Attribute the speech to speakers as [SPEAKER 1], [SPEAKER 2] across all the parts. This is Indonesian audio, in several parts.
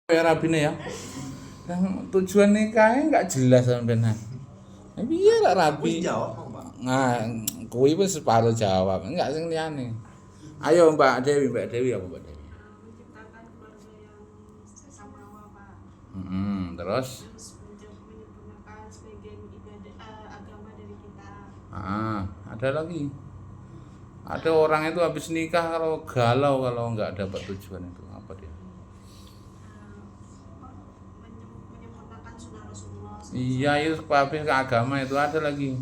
[SPEAKER 1] Ya rabine ya. Yang tujuan nikahnya nggak jelas sampean. Piye lah rabi.
[SPEAKER 2] Wis jawab, Pak.
[SPEAKER 1] Nah, kuwi wis separuh jawab. Enggak sing liyane. Ayo Mbak Dewi apa Mbak Dewi?
[SPEAKER 3] Menciptakan keluarga yang samawa, Pak.
[SPEAKER 1] Terus
[SPEAKER 3] Menyempurnakan sebagian agama dari kita.
[SPEAKER 1] ada lagi. Ada orang itu habis nikah kalau galau kalau nggak dapat tujuan itu apa dia?
[SPEAKER 3] Menyempurnakan sunnah Rasulullah.
[SPEAKER 1] Iya itu habis ke agama itu ada lagi.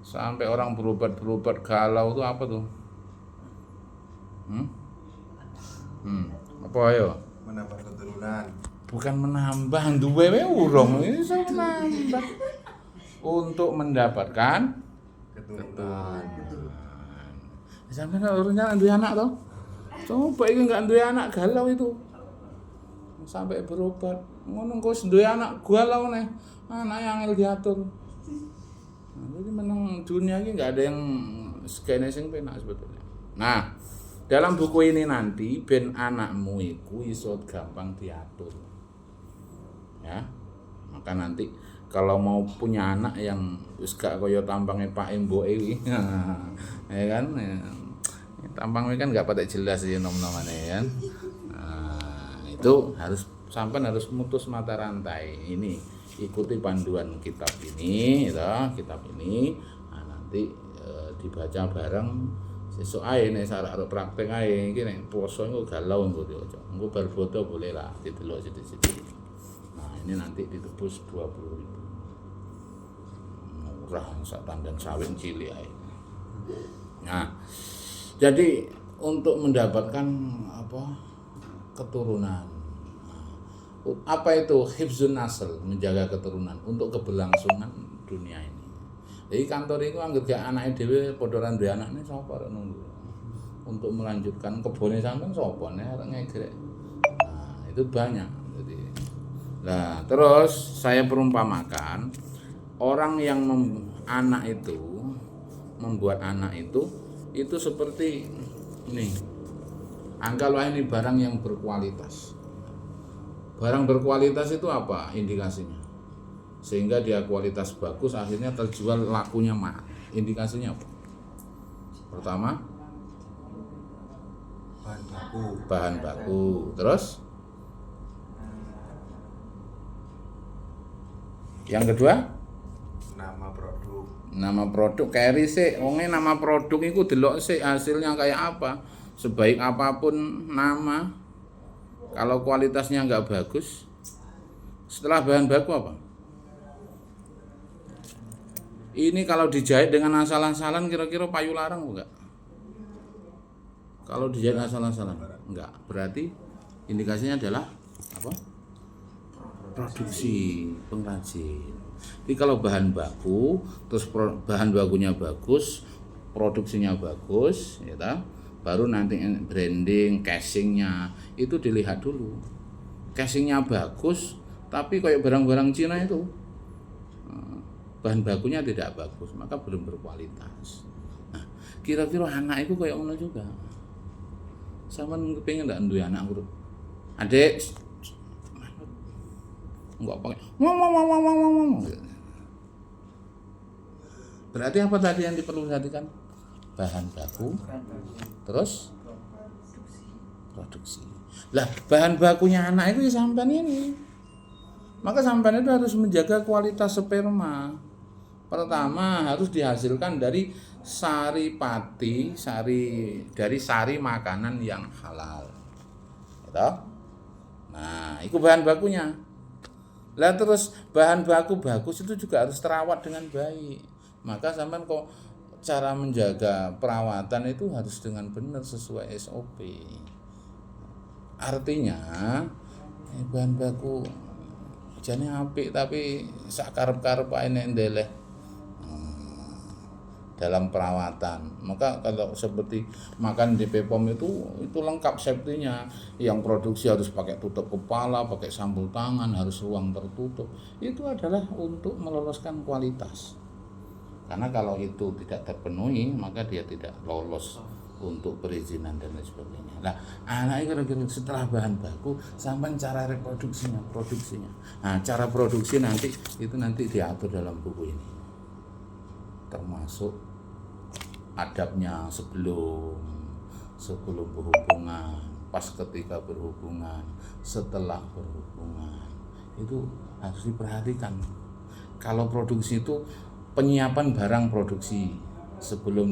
[SPEAKER 1] Sampai orang berobat galau itu apa tuh? Apa ayo?
[SPEAKER 2] Menambah keturunan.
[SPEAKER 1] Bukan menambah duwe we urung ini sama menambah untuk mendapatkan
[SPEAKER 2] Keturunan.
[SPEAKER 1] sampai urunya duwe anak toh. Coba iki enggak duwe anak galau itu. Sampai berobat ngono kok duwe anak galau nih. Anak yang angel diatur. Jadi menang dunia ini nggak ada yang skene sing penak sebetulnya. Nah, dalam buku ini nanti ben anakmu iku iso gampang diatur. Ya. Maka nanti kalau mau punya anak yang wis gak kaya tampange Pak Emboke iki. Ya kan? Tampangnya kan nggak pada jelas ya nom-nomane ya. Nah, itu harus sampai harus mutus mata rantai ini. Ikuti panduan kitab ini, ya, kitab ini. Nah, nanti dibaca bareng. Sesuk ae nek sarak praktek ae iki nek poso engko galau engko aja. Engko bar foto boleh lah didelok sithik-sithik. Nah, ini nanti ditebus 20.000. Murah sak tandan sawit cilik ae. Nah, jadi untuk mendapatkan keturunan. Apa itu hifzun nasl, menjaga keturunan untuk keberlangsungan dunia ini. Jadi kantor itu anggere gak anake dhewe padha ra duwe anakne sapa rek nunggu. Untuk melanjutkan kebone sampean sapa nek arek ngegrek. Nah, itu banyak. Jadi nah, terus saya perumpamakan orang yang membuat anak itu seperti ini. Anggaplah ini barang yang berkualitas. Barang berkualitas itu apa indikasinya? Sehingga dia kualitas bagus akhirnya terjual lakunya mahal. Indikasinya apa? Pertama, bahan baku. Terus yang kedua, nama produk keri sih. Wonge nama produk itu delok sih hasilnya kayak apa. Sebaik apapun nama, kalau kualitasnya nggak bagus, setelah bahan baku apa? Ini kalau dijahit dengan asal-asalan kira-kira payu larang enggak? Kalau dijahit asal-asalan enggak, berarti indikasinya adalah apa? Produksi pengrajin. Jadi kalau bahan baku, terus bahan bakunya bagus, produksinya bagus, ya ta? Baru nanti branding, casingnya itu dilihat dulu. Casingnya bagus, tapi kayak barang-barang Cina itu bahan bakunya tidak bagus, maka belum berkualitas. Nah, kira-kira anak itu kayak mana juga. Sampeyan kepengin ndak duwe anak guru? Adik, enggak pakai. Ngomong. Berarti apa tadi yang diperhatikan? Bahan baku, terus produksi. Lah, bahan bakunya anak itu sampean ini. Maka sampean itu harus menjaga kualitas sperma. Pertama harus dihasilkan dari sari makanan yang halal. Gitu? Nah, itu bahan bakunya. Lah terus bahan baku bagus itu juga harus terawat dengan baik. Maka sampean kok cara menjaga perawatan itu harus dengan benar sesuai SOP. Artinya bahan baku jane apik tapi sak karep-karep ae nek ndeleh dalam perawatan. Maka kalau seperti makan di Bepom itu lengkap safety-nya. Yang produksi harus pakai tutup kepala, pakai sambal tangan, harus ruang tertutup. Itu adalah untuk meloloskan kualitas. Karena kalau itu tidak terpenuhi, maka dia tidak lolos untuk perizinan dan lain sebagainya. Nah, anaknya kira-kira setelah bahan baku sampai cara produksinya. Nah, cara produksi nanti diatur dalam buku ini. Termasuk adabnya sebelum berhubungan, pas ketika berhubungan, setelah berhubungan. Itu harus diperhatikan. Kalau produksi itu penyiapan barang produksi sebelum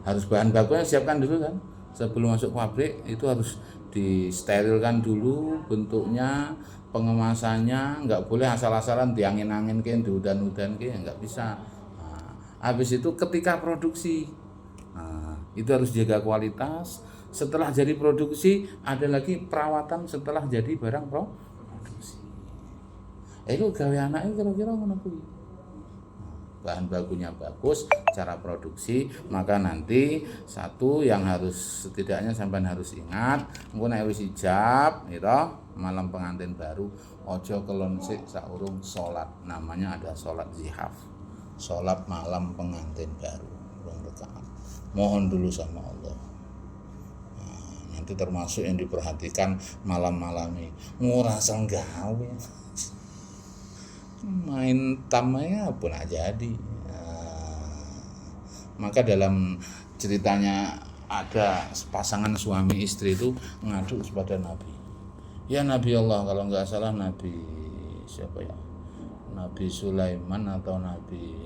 [SPEAKER 1] harus bahan bakunya siapkan dulu kan, sebelum masuk pabrik itu harus disterilkan dulu bentuknya, pengemasannya, nggak boleh asal-asalan diangin-angin ke, diudan-udan ke, nggak bisa. Nah, habis itu ketika produksi, itu harus jaga kualitas. Setelah jadi produksi ada lagi perawatan setelah jadi barang produksi. Itu gawe anak itu kira-kira ngono kuwi. Bahan bakunya bagus, cara produksi, maka nanti satu yang harus setidaknya sampean harus ingat, engko nek wis ijab gitu, malam pengantin baru ojo kelon sik saurung salat, namanya ada salat zihaf. Salat malam pengantin baru 2 rakaat. Mohon dulu sama Allah. Nah, nanti termasuk yang diperhatikan malam-malam ini ngurasang gawe. Main tamanya pun aja jadi. Maka dalam ceritanya ada pasangan suami istri itu ngadu kepada Nabi. Ya Nabi Allah, kalau nggak salah Nabi siapa ya? Nabi Sulaiman atau Nabi,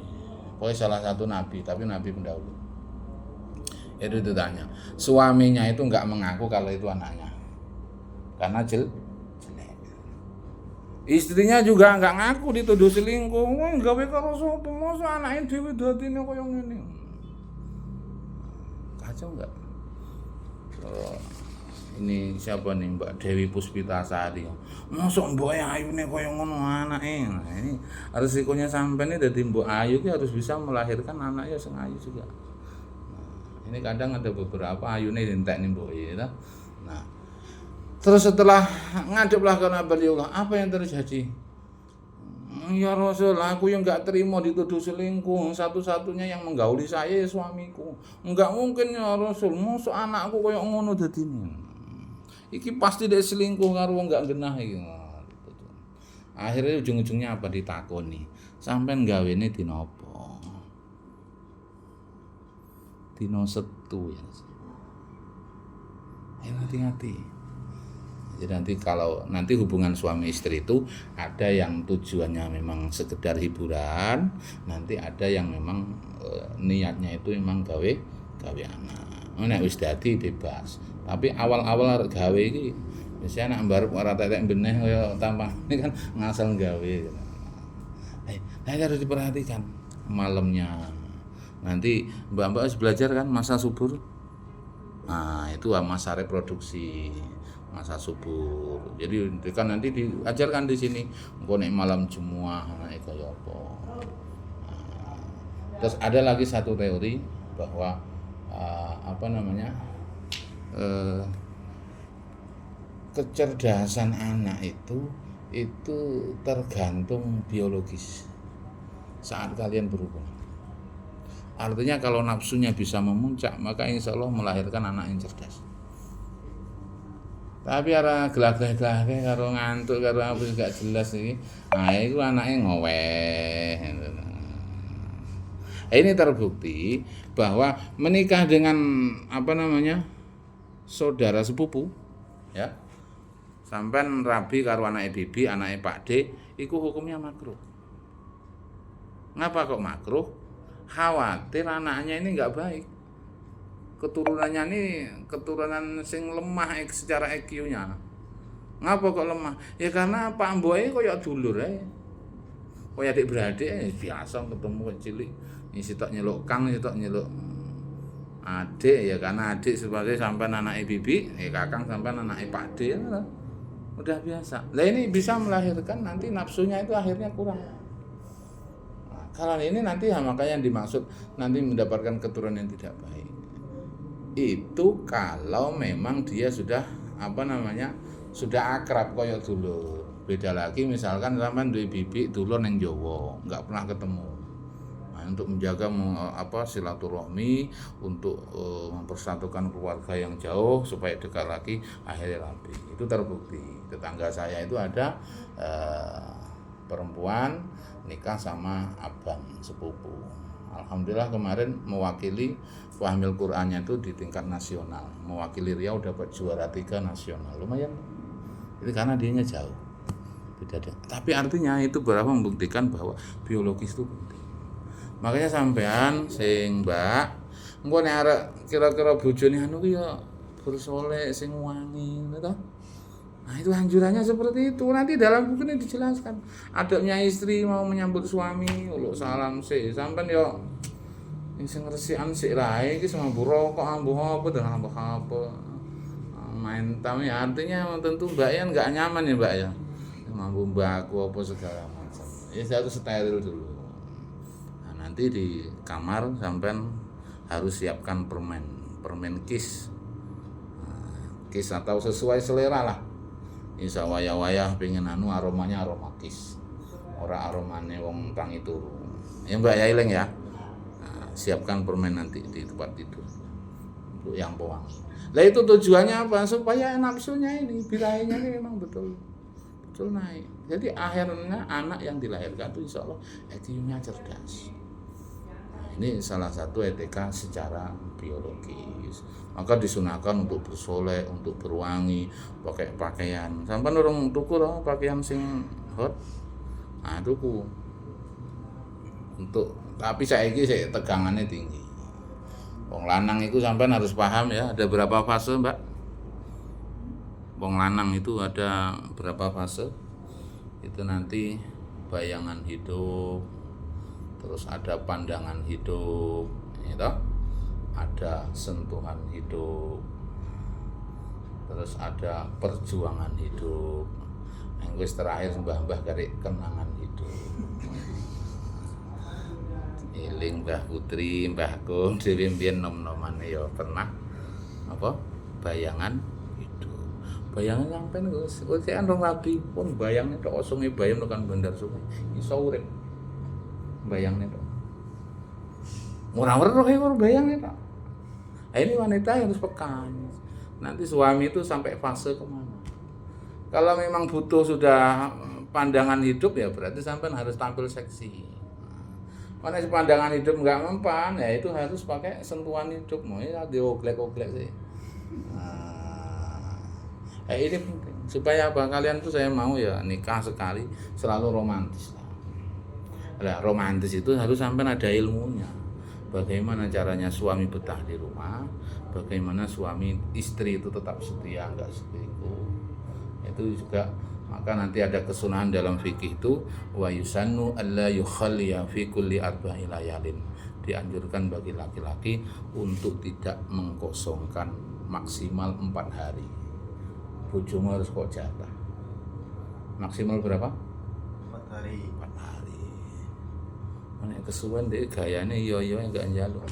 [SPEAKER 1] pokoknya salah satu Nabi, tapi Nabi pendahulu. Itu ditanya, suaminya itu nggak mengaku kalau itu anaknya, karena jelek. Istrinya juga nggak ngaku, dituduh selingkuh. Wah, gawe karo sapa? Mosok anake dhewe dadine kaya ngene. Kacau enggak? Ini siapa nih, Mbak Dewi Puspitasari. Mosok mbok ayune kaya ngono anake. Nah, ini resikonya sampai nih dadi mbok ayu ki harus bisa melahirkan anaknya sing ayu juga. Nah, ini kadang ada beberapa ayune entek nih mbok ya. Nah, terus setelah ngadeplah karena beliau, apa yang terjadi? Ya Rasul, aku yang enggak terima dituduh selingkuh, satu-satunya yang menggauli saya suamiku. Enggak mungkin ya Rasul, mosok anakku koyo ngono dadine. Iki pasti dek selingkuh karo wong enggak genah iki. Akhirnya ujung-ujungnya apa ditakoni? Sampeyan gawene dina apa? Dina Setu ya. Ayo hati-hati. Jadi nanti kalau nanti hubungan suami istri itu ada yang tujuannya memang sekedar hiburan, nanti ada yang memang niatnya itu memang gawe anak. Nek wis dadi bebas. Tapi awal-awal gawe iki biasanya anak mbarep ora tetek beneh kaya tampang ini kan ngasal gawe. Nah, harus diperhatikan malamnya. Nanti mbak-mbak harus belajar kan masa subur. Nah, itu masa reproduksi. Masa subur. Jadi kan nanti diajarkan di sini engko nek malam Jumat anake kaya apa. Nah, terus ada lagi satu teori bahwa kecerdasan anak itu tergantung biologis saat kalian berhubungan. Artinya kalau nafsunya bisa memuncak, maka insya Allah melahirkan anak yang cerdas. Tapi ara gelagah-gelagah karo ngantuk karo apa gak jelas iki. Nah, itu anaknya ngoweh. Ini terbukti bahwa menikah dengan saudara sepupu ya. Sampean rabi karo anake bibi, anake Pak D, iku hukumnya makruh. Ngapa kok makruh? Khawatir anaknya ini enggak baik. Keturunannya ini keturunan sing lemah secara EQ-nya. Ngapa kok lemah? Ya karena Pak Mboe koyo dulur ae. Koyo adik beradik biasa ketemu cilik. Ini sitok nyeluk Kang, sitok nyeluk adik ya karena adik sebagai sampean anake bibi, kakang sampean anake Pak D. Udah biasa. Lah ini bisa melahirkan nanti nafsunya itu akhirnya kurang. Nah, kalau ini nanti makanya yang dimaksud nanti mendapatkan keturunan yang tidak baik. Itu kalau memang dia sudah sudah akrab koyo dulur. Beda lagi misalkan sampean duwe bibi dulur ning Jawa, enggak pernah ketemu. Nah, untuk menjaga silaturahmi, untuk mempersatukan keluarga yang jauh supaya dekat lagi, akhirnya rapi. Itu terbukti. Tetangga saya itu ada perempuan nikah sama abang sepupu. Alhamdulillah kemarin mewakili Fahmil Qur'annya itu di tingkat nasional, mewakili Riau dapat juara 3 nasional, lumayan. Itu karena dianya jauh. Beda. Tapi artinya itu berapa membuktikan bahwa biologis itu penting. Makanya sampean sing Mbak, engko nek arek kira-kira bojone anu ki ya bersolek sing wangi, gitu. Nah, itu anjurannya seperti itu. Nanti dalam buku ini dijelaskan. Adabnya istri mau menyambut suami, uluk salam sih. Sampean yo sing resikan sik lae iki semambu rokok ambuh apa dengan ambuh apa. Main tamu ya artinya tentu Mbak ya enggak nyaman ya Mbak ya. Mampu mbakku apa segala macam. Ya harus steril dulu. Nanti di kamar sampean harus siapkan permen kis atau sesuai selera lah. Isa wayah-wayah pengen aromanya aroma kis, ora aromane wong tangi turu. Ya Mbak ya ileng ya. Siapkan permen nanti di tempat tidur untuk yang pewangi. Lah itu tujuannya apa? Supaya nafsunya ini, birahinya ini memang betul naik. Jadi akhirnya anak yang dilahirkan itu insya Allah IQ-nya cerdas. Ini salah satu etika secara biologis. Maka disunahkan untuk bersolek, untuk berwangi, pakai pakaian. Sampai orang tuku loh pakaian sing hot. Nah, tuku. Tapi saiki sik tegangannya tinggi. Wong lanang itu sampean harus paham ya, ada berapa fase, Mbak? Wong lanang itu ada berapa fase? Itu nanti bayangan hidup, terus ada pandangan hidup, gitu. Ada sentuhan hidup, terus ada perjuangan hidup. Yang terakhir mbah-mbah karek kenangan hidup. Eling Mbah Putri, Mbahku dhewe mbiyen nom-nomane ya pernah bayangan hidup. Bayangan sampean Gus, kan rong rabi pun bayangne tok sungai bayam tekan Bandar Sungai. Iso urip. Bayangne tok. Ora weruh e bayangne tok. Ini wanita yang harus peka. Nanti suami itu sampai fase kemana? Kalau memang butuh sudah pandangan hidup ya berarti sampean harus tampil seksi. Karena pandangan hidup nggak mempan ya itu harus pakai sentuhan hidup. Mau ya dioglek-oglek sih. Ini penting. Supaya apa? Kalian tuh saya mau ya nikah sekali selalu romantis. Nah, romantis itu harus sampai ada ilmunya. Bagaimana caranya suami betah di rumah, bagaimana suami istri itu tetap setia, enggak selingkuh. Itu juga maka nanti ada kesunahan dalam fikih itu wa yusannu alla yukhalliya fi kulli arba'i layalin. Dianjurkan bagi laki-laki untuk tidak mengkosongkan maksimal 4 hari. Bojomu harus kok jatah. Maksimal berapa?
[SPEAKER 2] 4 hari.
[SPEAKER 1] 4 hari. Nek kesuwen dhek gayane iya enggak njaluk.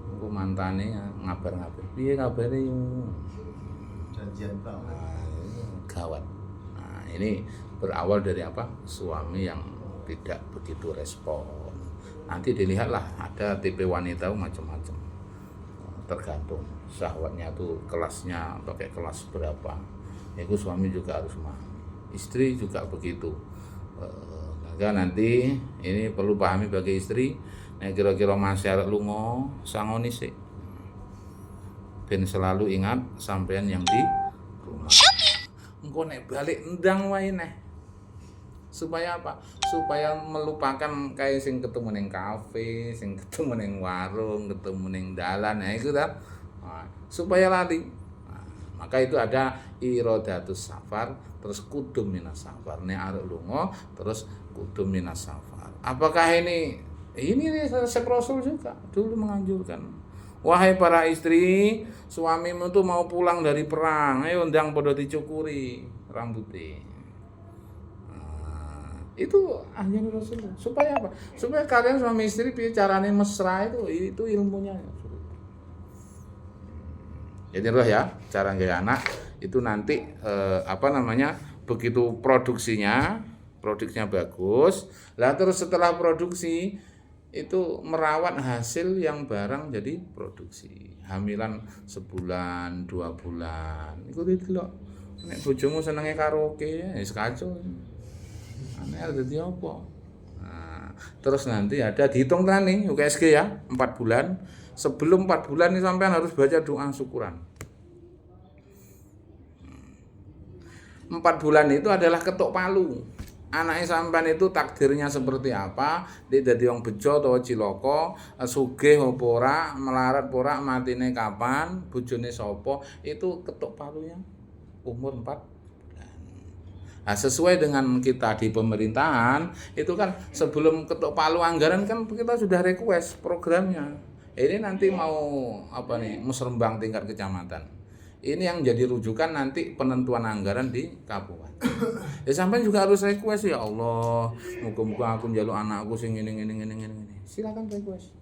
[SPEAKER 1] Engko mantane ngabar-ngabar. Piye kabare?
[SPEAKER 2] Janjian Pak.
[SPEAKER 1] Gawat. Nah, ini berawal dari apa? Suami yang tidak begitu respon. Nanti dilihatlah ada tipe wanita macam-macam. Tergantung syahwatnya tuh kelasnya pakai kelas berapa. Itu suami juga harus memahami. Istri juga begitu. Maka nanti ini perlu pahami bagi istri. Nek kira-kira masih arek lunga sangoni sik. Ben selalu ingat sampean yang di rumah. Engko nek balik endang wae neh. Supaya apa? Supaya melupakan kayak sing ketemu ning kafe, sing ketemu ning warung, ketemu ning dalan, nah itu dah. Nah, supaya lali. Nah, maka itu ada iradatus safar, terus kudum minas safar. Nek arek lunga, terus kudum minas safar. Apakah ini resep Rasul juga dulu menganjurkan. Wahai para istri, suamimu tuh mau pulang dari perang, ayo undang podo dicukuri rambutnya. Itu anjuran Rasul. Supaya apa? Supaya kalian suami istri carane mesra itu ilmunya. Jadi roh ya, cara gaya anak itu nanti begitu produksinya bagus. Lah terus setelah produksi itu merawat hasil yang barang jadi produksi. Hamilan sebulan, 2 bulan. Iku didelok. Nek bojomu senenge karaoke, ya wis kacau. Aneh dadi apa? Nah, terus nanti ada dihitung kan nih UKSG ya, 4 bulan. Sebelum 4 bulan nih sampean harus baca doa syukuran. 4 bulan itu adalah ketuk palu. Anake sampean itu takdirnya seperti apa, nek dadi wong bejo utawa cilaka, sugih apa ora, melarat apa ora, matine kapan, bojone sapa, itu ketuk palunya umur 4 bulan. Nah, sesuai dengan kita di pemerintahan, itu kan sebelum ketuk palu anggaran kan kita sudah request programnya. Ini nanti mau apa nih, musrembang tingkat kecamatan. Ini yang jadi rujukan nanti penentuan anggaran di kabupaten. Ya sampai juga harus request, ya Allah, muga-muga aku njaluk anakku sing ngene. Silakan request.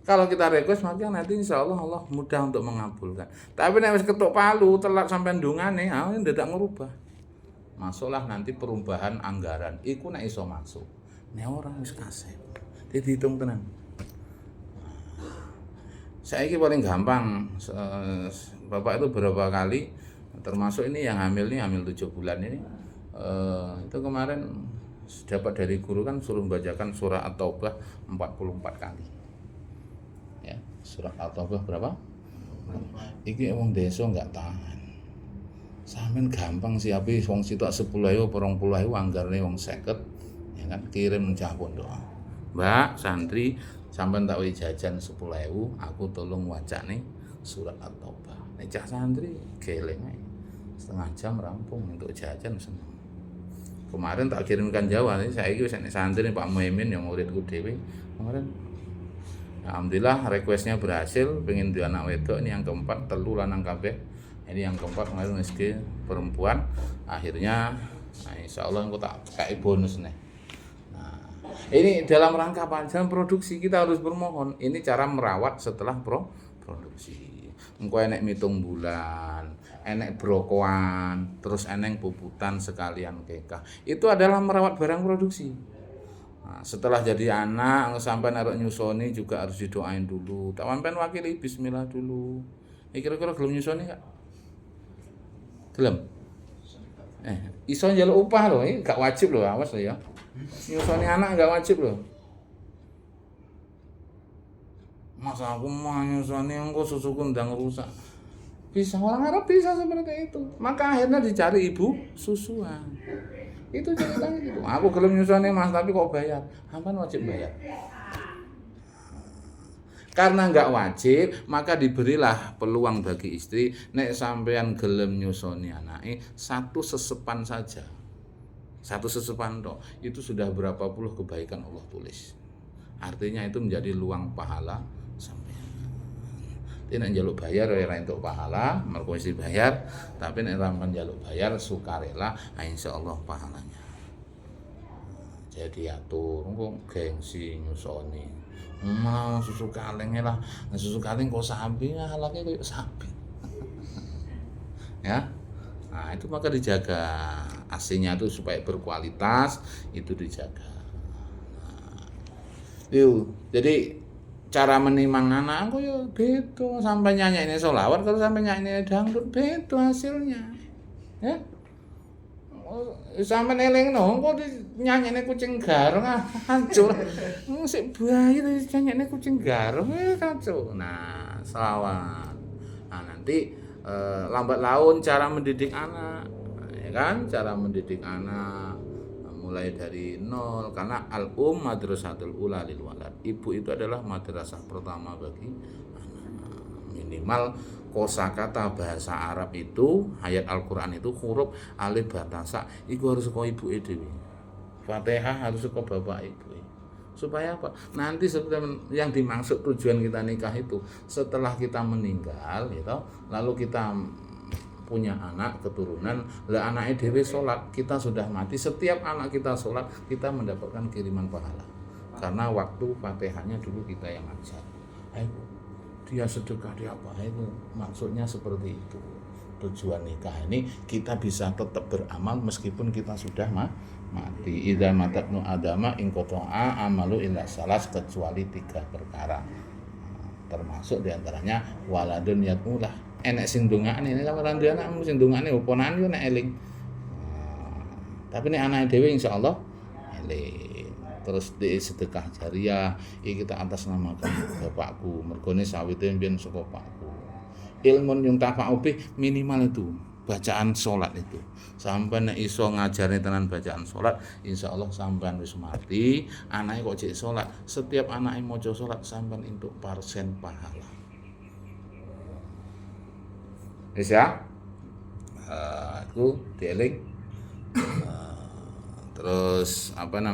[SPEAKER 1] Kalau kita request maka nanti insya Allah mudah untuk mengabulkan. Tapi nek wis ketuk palu telat sampean ndongane, ndak ngerubah. Masuklah nanti perubahan anggaran. Iku nek iso masuk. Nek ora wis kasep. Dihitung tenan. Saiki paling gampang, Bapak itu berapa kali, termasuk ini yang hamil 7 bulan ini, itu kemarin dapat dari guru kan suruh membacakan surah At-Taubah 44 kali. Ya, surah At-Taubah berapa? Iki wong desa enggak tahan. Sampeyan gampang siapi wong sitok 10.000 20.000 anggarane wong 50, ya kan kirim cah pondok. Mbak, santri sampean tak jajan 10.000, aku tolong wacane surat At-Taubah. Nek cah santri geleng ae. Setengah jam rampung untuk jajan seneng. Kemarin tak kirimkan Jawa, saiki wis nek santri Pak Muhaimin yang muridku dhewe. Kemarin alhamdulillah requestnya berhasil, pengen duwe anak wedok, ini yang keempat, 3 lanang kabeh. Ini yang keempat kemarin SG perempuan. Akhirnya insyaallah engko tak kai bonus nih. Ini dalam rangka panjang produksi kita harus bermohon. Ini cara merawat setelah produksi. Engko enek mitung bulan, enek brokoan, terus enek puputan sekalian kekah. Itu adalah merawat barang produksi. Nah, setelah jadi anak sampai naruh nyusoni juga harus didoain dulu. Tak sampean wakili bismillah dulu. Kira-kira gelem nyusoni enggak? Gelem. Iso njaluk upah lho, ini gak wajib lho, awas lho ya. Nyusoni anak enggak wajib loh. Masa aku mau nyusoni engko susuku ndang rusak. Bisa, orang Arab bisa seperti itu. Maka akhirnya dicari ibu susuan. Itu ceritanya gitu. Aku gelem nyusoni Mas, tapi kok bayar? Sampean wajib bayar. Karena enggak wajib, maka diberilah peluang bagi istri, nek sampean gelem nyusoni anake, 1 sesepan saja. 1 sesepan toh, itu sudah berapa puluh kebaikan Allah tulis. Artinya itu menjadi luang pahala sampean. Nek njaluk bayar ora entuk pahala, mergo wis dibayar, tapi nek sampean njaluk bayar sukarela, insyaallah pahalanya. Jadi atur, engko gengsi nyusoni. Mau susu kaleng lah, susu kaleng kok sapi, halake koyo sapi. Ya. Nah, itu maka dijaga. AC-nya itu supaya berkualitas, itu dijaga. Nah, jadi cara menimang anak aku ya beda, sampai nyanyiin sholawat kalau sampai nyanyiin dangdut beda hasilnya. Ya. Sampai nelingno kok nyanyiin kucing garong hancur. Sik bayi nyanyiin kucing garong kacau. Nah, sholawat. Nah, nanti lambat laun cara mendidik anak, ya kan? Cara mendidik anak mulai dari nol, karena madrasatul ula lil walad. Ibu itu adalah madrasah pertama bagi anak. Minimal kosakata bahasa Arab itu, ayat Al-Qur'an itu huruf alif ba ta sa iku harus kok ibuke dhewe. Fatihah harus kok bapak ibu. Supaya apa? Nanti yang dimaksud tujuan kita nikah itu setelah kita meninggal gitu, lalu kita punya anak keturunan, lah anaknya dhewe salat, kita sudah mati, setiap anak kita salat kita mendapatkan kiriman pahala. Karena waktu Fatihahnya dulu kita yang ajar. Dia sedekah dia apa itu maksudnya seperti itu. tujuan nikah ini kita bisa tetap beramal meskipun kita sudah mati. Idza matabnu adama in qata'a amalu illa salas, kecuali 3 perkara. Termasuk diantaranya waladun yatmulah. Enek sing ndongakne, ini sampeyan duwe anak sing ndongakne oponan yo nek eling. Tapi nek anake dhewe insyaallah eling. Terus di sedekah jariah iki kita atas namakan bapakku, mergone sawite mbiyen saka bapakku. Ilmun yang tafa'u bih minimal itu bacaan sholat itu. Sampai nek iso ngajarne tenan bacaan sholat, insyaallah sampean wis mati, anake kok jek sholat, setiap anake maca sholat sampean entuk persen pahala. Wis ya? Aku dieling. Terus apa namanya?